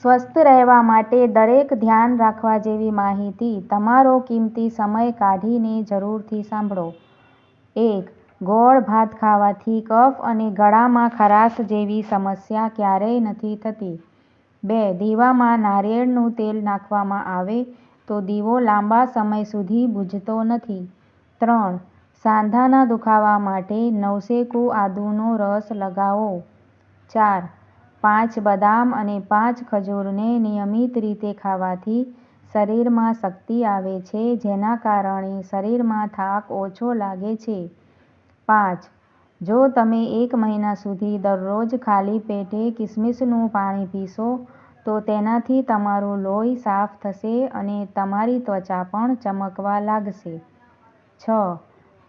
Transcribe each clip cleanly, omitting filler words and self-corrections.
સ્વસ્થ રહેવા માટે દરેક ધ્યાન રાખવા જેવી માહિતી. તમારો કિંમતી સમય કાઢીને જરૂરથી સાંભળો. 1. ગોળ ભાત ખાવાથી કફ અને ગળામાં ખરાશ જેવી સમસ્યા ક્યારેય નથી થતી. 2. દીવામાં નારિયેળનું તેલ નાખવામાં આવે તો દીવો લાંબા સમય સુધી બુઝતો નથી. 3. સાંધાના દુખાવા માટે નવશેકું આદુનો રસ લગાવો. 4. 5 બદામ અને 5 ખજૂરને નિયમિત રીતે ખાવાથી શરીરમાં શક્તિ આવે છે, જેના કારણે શરીરમાં થાક ઓછો લાગે છે. 5. જો તમે 1 મહિના સુધી દરરોજ ખાલી પેટે કિસમિસનું પાણી પીશો તો તેનાથી તમારું લોહી સાફ થશે અને તમારી ત્વચા પણ ચમકવા લાગશે. 6.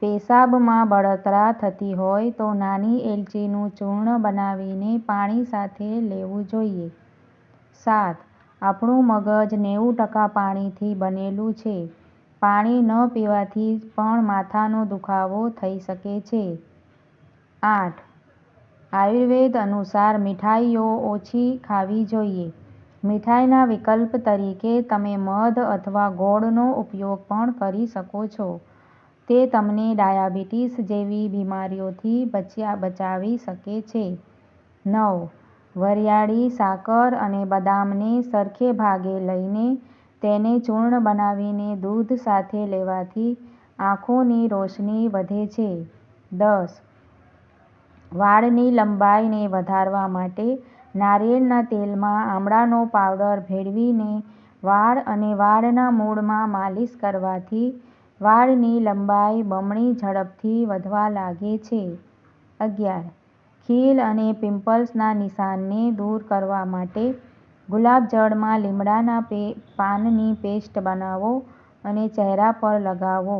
પેશાબમાં બળતરા થતી હોય તો નાની એલચીનું ચૂર્ણ બનાવીને પાણી સાથે લેવું જોઈએ. 7. આપણું મગજ 90% પાણીથી બનેલું છે. પાણી ન પીવાથી પણ માથાનો દુખાવો થઈ શકે છે. 8. આયુર્વેદ અનુસાર મીઠાઈઓ ઓછી ખાવી જોઈએ. મીઠાઈના વિકલ્પ તરીકે તમે મધ અથવા ગોળનો ઉપયોગ પણ કરી શકો છો. તે તમને ડાયાબિટીસ જેવી બીમારીઓથી બચાવી શકે છે. 9. વરિયાળી, સાકર અને બદામને સરખે ભાગે લઈને તેને ચૂર્ણ બનાવીને દૂધ સાથે લેવાથી આંખોની રોશની વધે છે. 10. વાળની લંબાઈને વધારવા માટે નારિયેળના તેલમાં આમળાનો પાવડર ભેળવીને વાળ અને વાળના મૂળમાં માલિશ કરવાથી વાળની લંબાઈ બમણી ઝડપથી વધવા લાગે છે. 11. ખીલ અને પિમ્પલ્સના નિશાનને દૂર કરવા માટે ગુલાબજળમાં લીમડાના પાનની પેસ્ટ બનાવો અને ચહેરા પર લગાવો.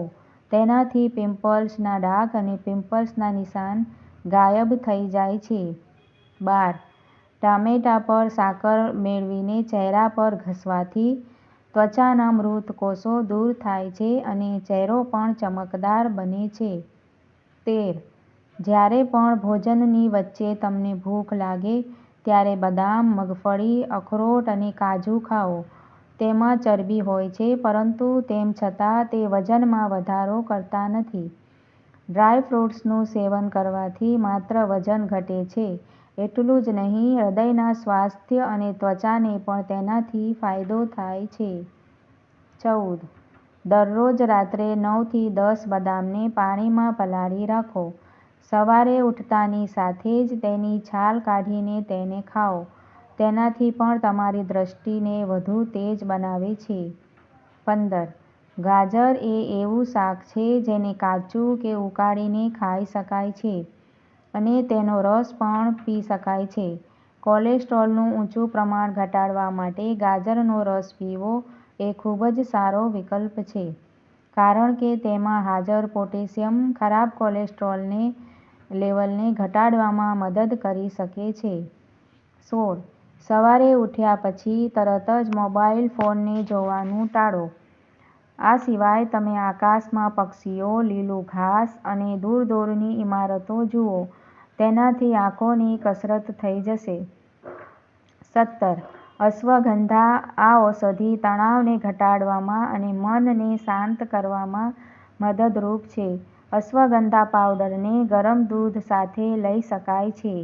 તેનાથી પિમ્પલ્સના ડાઘ અને પિમ્પલ્સના નિશાન ગાયબ થઈ જાય છે. 12. ટામેટા પર સાકર મેળવીને ચહેરા પર ઘસવાથી ત્વચાના મૃત કોષો દૂર થાય છે અને ચહેરો પણ ચમકદાર બને છે. 13. જ્યારે પણ ભોજનની વચ્ચે તમને ભૂખ લાગે ત્યારે બદામ, મગફળી, અખરોટ અને કાજુ ખાઓ. તેમાં ચરબી હોય છે, પરંતુ તેમ છતાં તે વજનમાં વધારો કરતા નથી. ડ્રાયફ્રૂટ્સનું સેવન કરવાથી માત્ર વજન ઘટે છે એટલું જ નહીં, હૃદયના સ્વાસ્થ્ય અને ત્વચાને પણ તેનાથી ફાયદો થાય છે. 14. દરરોજ રાત્રે 9 થી 10 બદામને પાણીમાં પલાળી રાખો. સવારે ઉઠતાની સાથે જ તેની છાલ કાઢીને તેને ખાઓ. તેનાથી પણ તમારી દૃષ્ટિને વધુ તેજ બનાવે છે. 15. ગાજર એ એવું શાક છે જેને કાચું કે ઉકાળીને ખાઈ શકાય છે અને તેનો રસ પણ પી શકાય છે. કોલેસ્ટ્રોલનું ઊંચું પ્રમાણ ઘટાડવા માટે ગાજરનો રસ પીવો એ ખૂબ જ સારો વિકલ્પ છે, કારણ કે તેમાં હાજર પોટેશિયમ ખરાબ કોલેસ્ટ્રોલ લેવલને ઘટાડવામાં મદદ કરી શકે છે. 16. સવારે ઉઠ્યા પછી તરત જ મોબાઈલ ફોનને જોવાનું ટાળો. આ સિવાય તમે આકાશમાં પક્ષીઓ, લીલું ઘાસ અને દૂર-દૂરની ઇમારતો જુઓ. તેનાથી આંખોની કસરત થઈ જશે. 17. અશ્વગંધા આ ઔષધિ તણાવને ઘટાડવામાં અને મનને શાંત કરવામાં મદદરૂપ છે. અશ્વગંધા પાવડરને ગરમ દૂધ સાથે લઈ શકાય છે.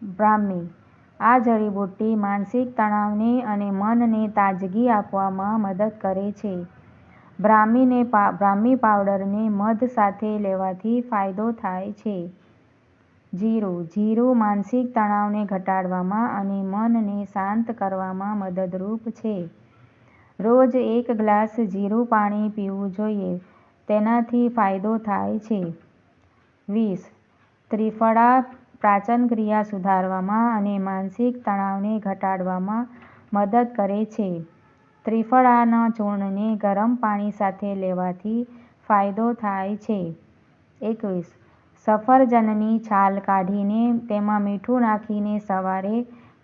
બ્રાહ્મી. આ જડીબુટ્ટી માનસિક તણાવને અને મનને તાજગી આપવામાં મદદ કરે છે. બ્રાહ્મી પાવડરને મધ સાથે લેવાથી ફાયદો થાય છે. જીરું. જીરું માનસિક તણાવને ઘટાડવામાં અને મનને શાંત કરવામાં મદદરૂપ છે. રોજ 1 ગ્લાસ જીરું પાણી પીવું જોઈએ. તેનાથી ફાયદો થાય છે. 20. ત્રિફળા પાચનક્રિયા સુધારવામાં અને માનસિક તણાવને ઘટાડવામાં મદદ કરે છે. ત્રિફળાના ચૂર્ણને ગરમ પાણી સાથે લેવાથી ફાયદો થાય છે. 21. સફરજનની છાલ કાઢીને તેમાં મીઠું નાખીને સવારે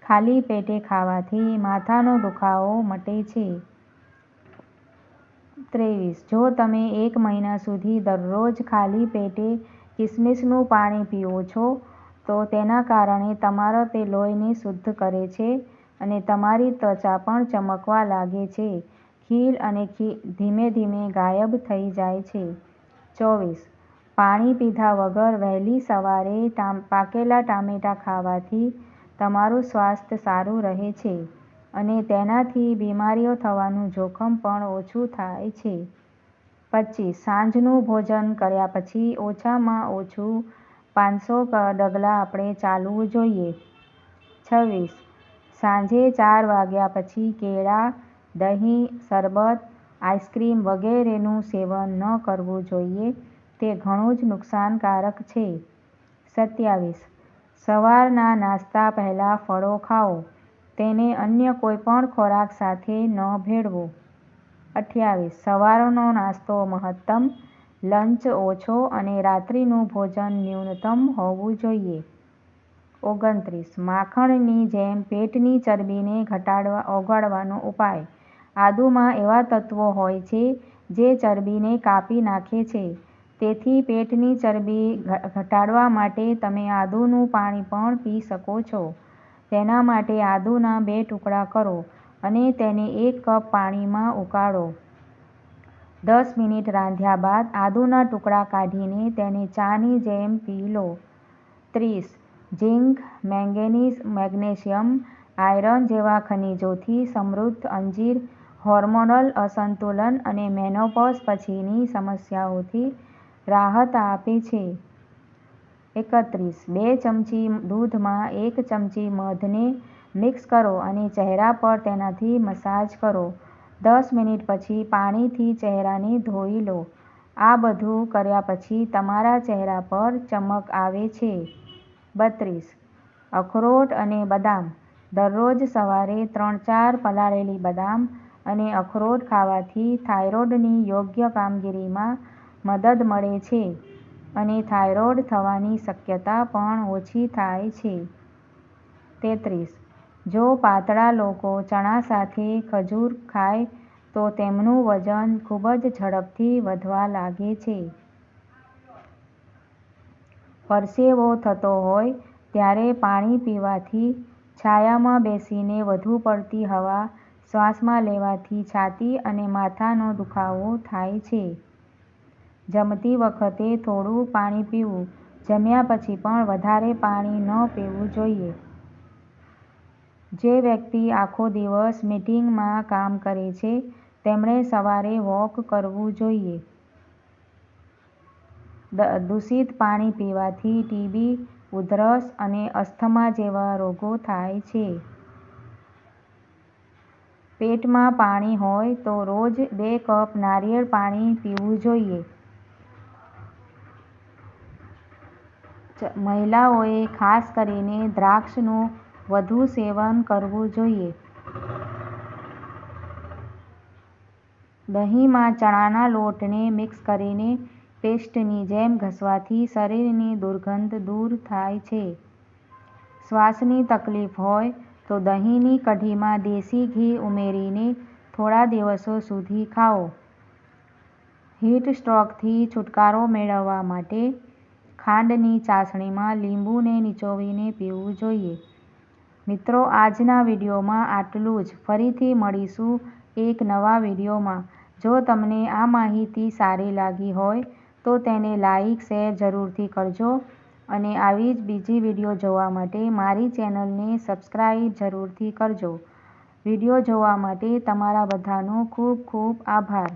ખાલી પેટે ખાવાથી માથાનો દુખાવો મટે છે. 23. જો તમે 1 મહિના સુધી દરરોજ ખાલી પેટે કિસમિસનું પાણી પીઓ છો તો તેના કારણે તમારા તે લોહીને શુદ્ધ કરે છે અને તમારી ત્વચા પણ ચમકવા લાગે છે. ખીલ અને ધીમે ધીમે ગાયબ થઈ જાય છે. 24. પાણી પીધા વગર વહેલી સવારે પાકેલા ટામેટાં ખાવાથી તમારું સ્વાસ્થ્ય સારું રહે છે અને તેનાથી બીમારીઓ થવાનું જોખમ પણ ઓછું થાય છે. 25. સાંજનું ભોજન કર્યા પછી ઓછામાં ઓછું 500 ડગલાં આપણે ચાલવું જોઈએ. 26. સાંજે 4 વાગ્યા પછી કેળા, દહીં, શરબત, આઈસ્ક્રીમ વગેરેનું સેવન ન કરવું જોઈએ. તે ઘણું જ નુકસાનકારક છે. 27. સવારના નાસ્તા પહેલાં ફળો ખાઓ. તેને અન્ય કોઈપણ ખોરાક સાથે ન ભેળવો. 28. સવારનો નાસ્તો મહત્તમ, લંચ ઓછો અને રાત્રિનું ભોજન ન્યૂનતમ હોવું જોઈએ. 29. માખણની જેમ પેટની ચરબીને ઓગાળવાનો ઉપાય. આદુમાં એવા તત્વો હોય છે જે ચરબીને કાપી નાખે છે. તેથી પેટની ચરબી ઘટાડવા માટે તમે આદુનું પાણી પણ પી શકો છો. તેના માટે આદુના 2 ટુકડા કરો અને તેને 1 કપ પાણીમાં ઉકાળો. 10 મિનિટ રાંધ્યા બાદ આદુના ટુકડા કાઢીને તેને ચાની જેમ પી લો. 30. ઝીંક, મેંગેનીઝ, મેગ્નેશિયમ, આયર્ન જેવા ખનિજોથી સમૃદ્ધ અંજીર હોર્મોનલ અસંતુલન અને મેનોપોઝ પછીની સમસ્યાઓથી રાહત આપે છે. 31. 2 ચમચી દૂધમાં 1 ચમચી મધને મિક્સ કરો અને ચહેરા પર તેનાથી મસાજ કરો. 10 મિનિટ પછી પાણીથી ચહેરાને ધોઈ લો. આ બધું કર્યા પછી તમારા ચહેરા પર ચમક આવે છે. 32. અખરોટ અને બદામ. દરરોજ સવારે 3-4 પલાળેલી બદામ અને અખરોટ ખાવાથી થાઇરોઇડની યોગ્ય કામગીરીમાં મદદ મળે છે અને થાઇરોઇડ થવાની શક્યતા પણ ઓછી થાય છે. 33. જો પાતળા લોકો ચણા સાથે ખજૂર ખાય તો તેમનું વજન ખૂબ જ ઝડપથી વધવા લાગે છે. પરસેવો થતો હોય ત્યારે પાણી પીવાથી, છાયામાં બેસીને વધુ પડતી હવા શ્વાસમાં લેવાથી છાતી અને માથાનો દુખાવો થાય છે. જમતી વખતે થોડું પાણી પીવું. જમ્યા પછી પણ વધારે પાણી ન પીવું જોઈએ. જે વ્યક્તિ આખો દિવસ મીટિંગમાં કામ કરે છે તેમણે સવારે વોક કરવું જોઈએ. દૂષિત પાણી પીવાથી ટીબી, ઉધરસ અને અસ્થમા જેવા રોગો થાય છે. પેટમાં પાણી હોય તો રોજ 2 કપ નારિયેળ પાણી પીવું જોઈએ. મહિલાઓએ ખાસ કરીને દ્રાક્ષનું વધુ સેવન કરવું જોઈએ. દહીંમાં ચણાના લોટને મિક્સ કરીને પેસ્ટની જેમ ઘસવાથી શરીરની દુર્ગંધ દૂર થાય છે. શ્વાસની તકલીફ હોય તો દહીંની કઢીમાં દેશી ઘી ઉમેરીને થોડા દિવસો સુધી ખાઓ. હીટ સ્ટ્રોકથી છુટકારો મેળવવા માટે ખાંડની ચાસણીમાં લીંબુને નિચોવીને પીવું જોઈએ. મિત્રો, આજના વિડીયોમાં આટલું જ. ફરીથી મળીશું એક નવા વિડીયોમાં. જો તમને આ માહિતી સારી લાગી હોય તો તેને લાઇક, શેર જરૂરથી કરજો અને આવી જ બીજી વિડીયો જોવા માટે મારી ચેનલને સબસ્ક્રાઇબ જરૂરથી કરજો. વિડીયો જોવા માટે તમારા બધાનો ખૂબ ખૂબ આભાર.